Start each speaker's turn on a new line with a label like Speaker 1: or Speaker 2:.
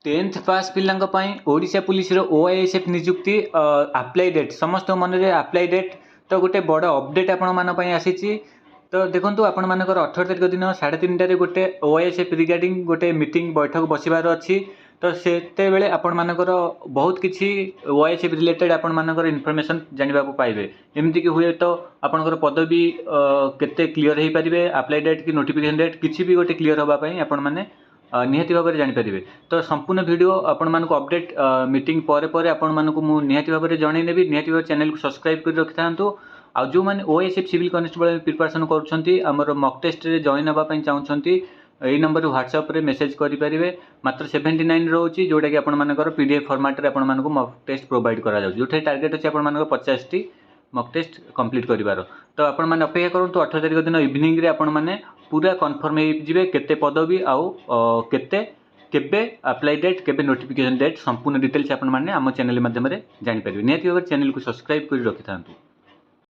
Speaker 1: 10th पास पिलांक पई Odisha police रो ओआईएसएफ नियुक्ति अप्लाई डेट समस्त मन रे अप्लाई डेट तो गोटे बड़ अपडेट आपण मान पई आसीची। तो देखंतु आपण मानकर 18 तारिख दिन 3:30 रे गोटे ओआईएसएफ रिगार्डिंग गोटे मीटिंग बैठक बसिबार अछि। तो सेते बेले आपण मानकर बहुत किछि ओआईएसएफ रिलेटेड आपण मानकर इन्फॉर्मेशन जानिबा को पाइबे। एमति कि हुए तो आपनकर पदवी केते क्लियर हे परिबे, अप्लाई डेट कि नोटिफिकेशन डेट किछि भी गोटे क्लियर होबा पई आपण माने निहाती भाव में जानीपर। तो संपूर्ण वीडियो आपण मानक अपडेट मीटिंग पर आपण मानक मु निहाती भाव में जनईनेबी। निहाती भाव चैनल को सब्सक्राइब कर रखि थांतु। आ जो मैंने ओएसएफ सिविल कॉन्स्टेबल प्रिपरेशन करुँच आमर मॉक टेस्ट रे जॉइन होगा चाहूँगी यही नंबर व्हाट्सएप रे मेसेज करेंगे। मात्र 79 रोचे जोटा कि आपर पीडीएफ फॉर्मेट रे आपण मानक मॉक टेस्ट प्रोवाइड करा जो टार्गेट अच्छे आप 50 टी मॉक टेस्ट कंप्लीट करिवार। तो आपण माने अपेक्षा करूँ 18 तारिख दिन इवनिंग रे आपण माने पूरा कन्फर्म हो केते पदवी आउ केते केबे अप्लाई डेट केबे नोटिफिकेशन डेट संपूर्ण डिटेल्स आपण माने आम चैनल माध्यम रे जानि परिबे। निहाती भाव चैनल को सब्सक्राइब कर रखि थांतु।